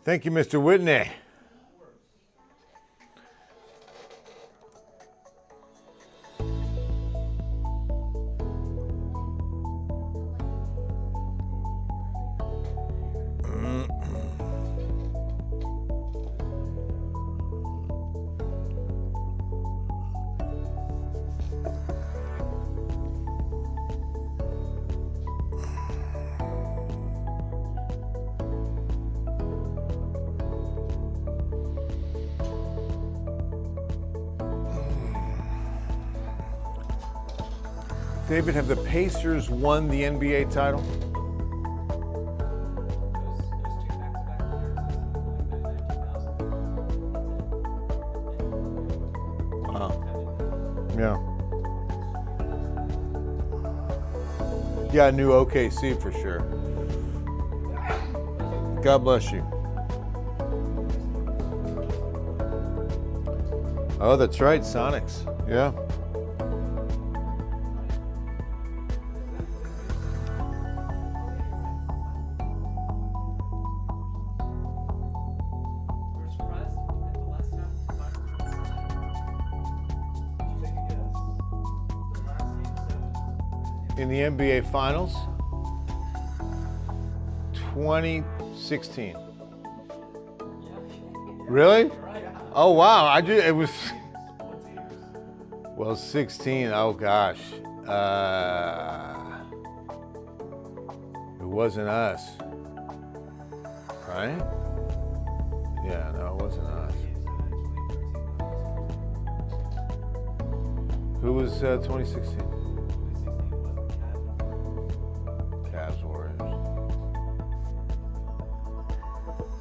Thank you, Mr. Whitney. David, have the Pacers won the NBA title? Yeah. Yeah, I knew OKC for sure. God bless you. Oh, that's right, Sonics. Yeah. In the NBA Finals, 2016. Really? Oh wow! It was. Well, 16. Oh gosh. It wasn't us, right? Yeah, no, it wasn't us. Who was 2016?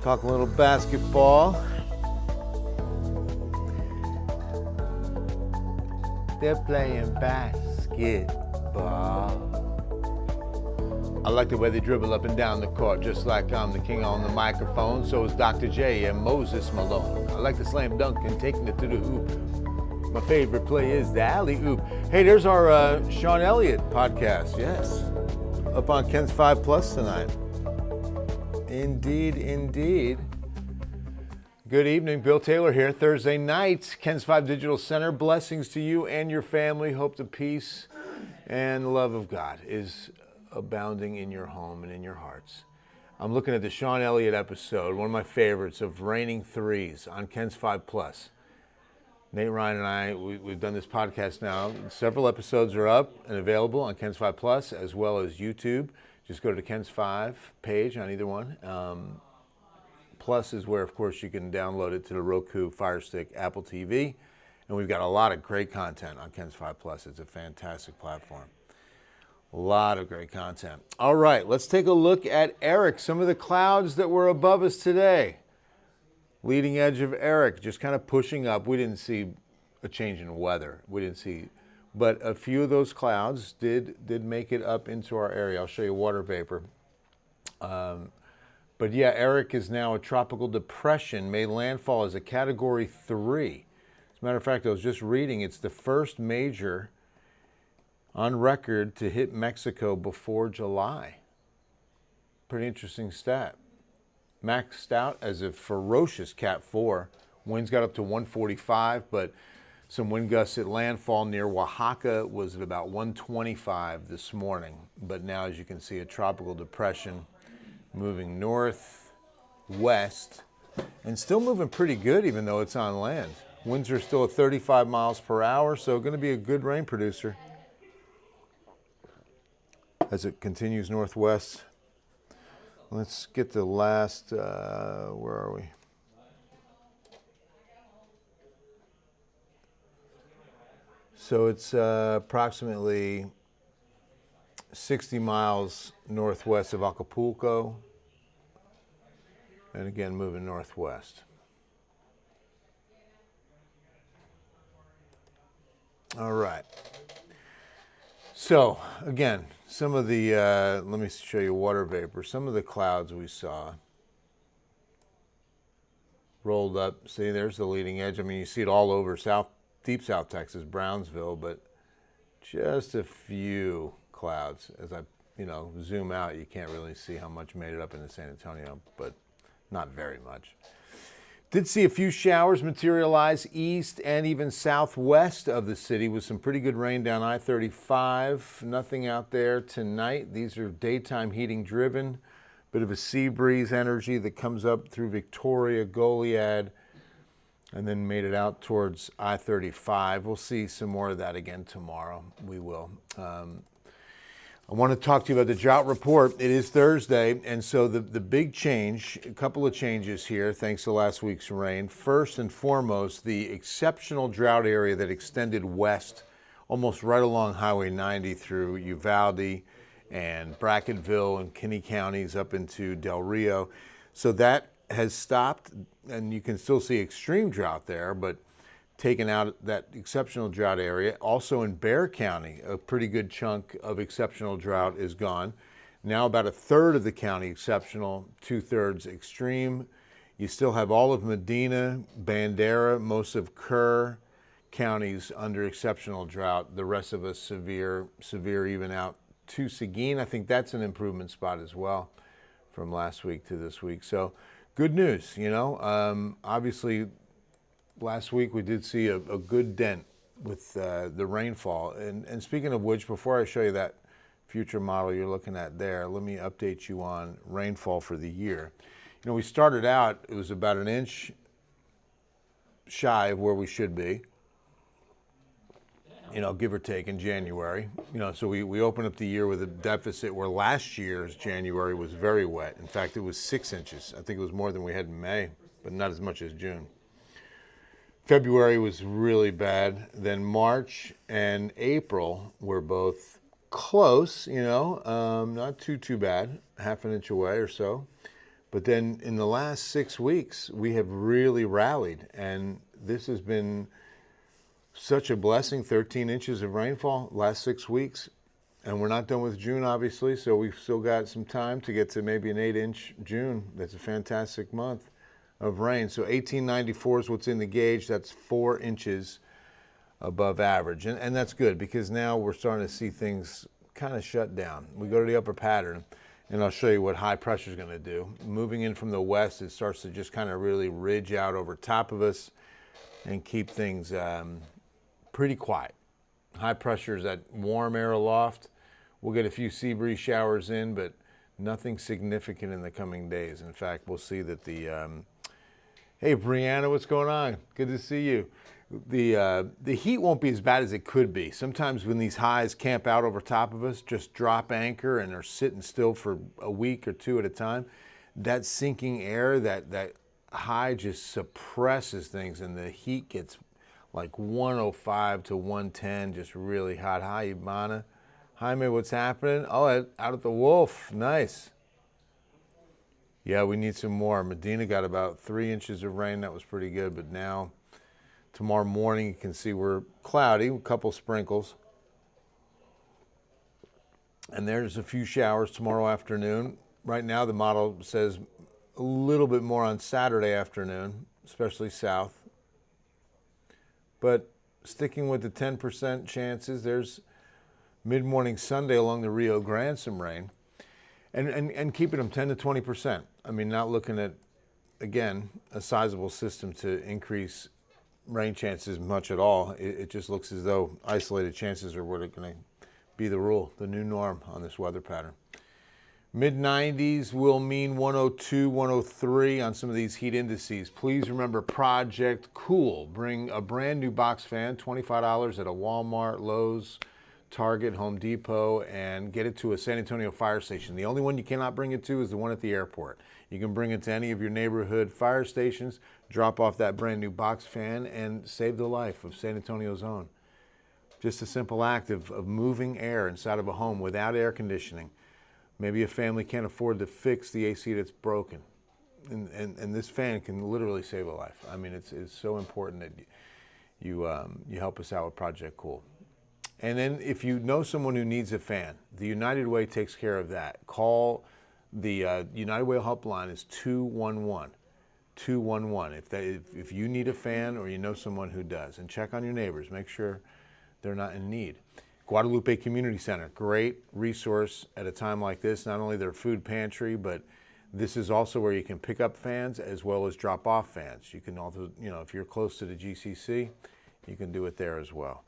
Talk a little basketball. They're playing basketball. I like the way they dribble up and down the court, just like I'm the king on the microphone. So is Dr. J and Moses Malone. I like the slam dunk and taking it to the hoop. My favorite play is the alley-oop. Hey, there's our Sean Elliott podcast. Yes, up on Ken's 5 Plus tonight. Indeed, indeed. Good evening, Bill Taylor here. Thursday night, Ken's 5 Digital Center. Blessings to you and your family. Hope the peace and love of God is abounding in your home and in your hearts. I'm looking at the Sean Elliott episode, one of my favorites, of Raining Threes on Ken's 5 Plus. Nate Ryan and I, we've done this podcast now. Several episodes are up and available on Ken's 5 Plus as well as YouTube. Just go to the Ken's 5 page on either one. Plus is where, of course, you can download it to the Roku, Fire Stick, Apple TV. And we've got a lot of great content on Ken's 5 Plus. It's a fantastic platform. A lot of great content. All right, let's take a look at Eric. Some of the clouds that were above us today. Leading edge of Eric, just kind of pushing up. We didn't see a change in weather. But a few of those clouds did make it up into our area. I'll show you water vapor. But yeah, Eric is now a tropical depression, made landfall as a Category 3. As a matter of fact, I was just reading, it's the first major on record to hit Mexico before July. Pretty interesting stat. Maxed out as a ferocious Cat 4. Winds got up to 145, but some wind gusts at landfall near Oaxaca was at about 125 this morning. But now, as you can see, a tropical depression moving northwest and still moving pretty good even though it's on land. Winds are still at 35 miles per hour, so going to be a good rain producer as it continues northwest. Let's get the last, where are we? So it's approximately 60 miles northwest of Acapulco, and again moving northwest. All right. So again, some of the, let me show you water vapor. Some of the clouds we saw rolled up. See, there's the leading edge. I mean, you see it all over deep South Texas, Brownsville, but just a few clouds. As I, zoom out, you can't really see how much made it up into San Antonio, but not very much. Did see a few showers materialize east and even southwest of the city with some pretty good rain down I-35. Nothing out there tonight. These are daytime heating driven. Bit of a sea breeze energy that comes up through Victoria, Goliad, and then made it out towards I-35. We'll see some more of that again tomorrow. We will. I want to talk to you about the drought report. It is Thursday, and so the big change, a couple of changes here thanks to last week's rain. First and foremost, the exceptional drought area that extended west almost right along Highway 90 through Uvalde and Brackettville and Kinney counties up into Del Rio. So that has stopped, and you can still see extreme drought there, but taken out that exceptional drought area. Also in Bexar County, a pretty good chunk of exceptional drought is gone. Now about a third of the county exceptional, 2/3 extreme. You still have all of Medina, Bandera, most of Kerr counties under exceptional drought. The rest of us severe even out to Seguin. I think that's an improvement spot as well from last week to this week. So good news, obviously last week we did see a good dent with the rainfall. And speaking of which, before I show you that future model you're looking at there, let me update you on rainfall for the year. We started out, it was about an inch shy of where we should be, give or take in January. So we opened up the year with a deficit where last year's January was very wet. In fact, it was 6 inches. I think it was more than we had in May, but not as much as June. February was really bad. Then March and April were both close, not too bad, half an inch away or so. But then in the last 6 weeks, we have really rallied. And this has been such a blessing, 13 inches of rainfall last 6 weeks. And we're not done with June, obviously, so we've still got some time to get to maybe an 8-inch June. That's a fantastic month of rain. So 1894 is what's in the gauge. That's 4 inches above average. And that's good because now we're starting to see things kind of shut down. We go to the upper pattern, and I'll show you what high pressure is going to do. Moving in from the west, it starts to just kind of really ridge out over top of us and keep things pretty quiet. High pressure is that warm air aloft. We'll get a few sea breeze showers in, but nothing significant in the coming days. In fact, we'll see that hey, Brianna, what's going on? Good to see you. The heat won't be as bad as it could be. Sometimes when these highs camp out over top of us, just drop anchor and are sitting still for a week or two at a time, that sinking air, that high just suppresses things, and the heat gets like 105 to 110, just really hot. Hi, Ibana. Jaime, what's happening? Oh, out at the Wolf. Nice. Yeah, we need some more. Medina got about 3 inches of rain. That was pretty good. But now, tomorrow morning, you can see we're cloudy, a couple sprinkles. And there's a few showers tomorrow afternoon. Right now, the model says a little bit more on Saturday afternoon, especially south. But sticking with the 10% chances, there's mid-morning Sunday along the Rio Grande some rain. And keeping them 10 to 20%. I mean, not looking at, again, a sizable system to increase rain chances much at all. It just looks as though isolated chances are what are going to be the rule, the new norm on this weather pattern. Mid-90s will mean 102, 103 on some of these heat indices. Please remember Project Cool. Bring a brand new box fan, $25 at a Walmart, Lowe's, Target, Home Depot, and get it to a San Antonio fire station. The only one you cannot bring it to is the one at the airport. You can bring it to any of your neighborhood fire stations, drop off that brand new box fan, and save the life of San Antonio's own. Just a simple act of moving air inside of a home without air conditioning. Maybe a family can't afford to fix the AC that's broken. And this fan can literally save a life. I mean, it's so important that you help us out with Project Cool. And then if you know someone who needs a fan, the United Way takes care of that. Call the United Way helpline is 211. 211 if you need a fan or you know someone who does. And check on your neighbors. Make sure they're not in need. Guadalupe Community Center, great resource at a time like this. Not only their food pantry, but This is also where you can pick up fans as well as drop off fans. You can also, if you're close to the GCC, you can do it there as well.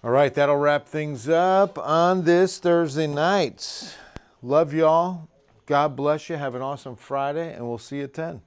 All right, that'll wrap things up on this Thursday night. Love y'all. God bless you. Have an awesome Friday, and we'll see you at 10.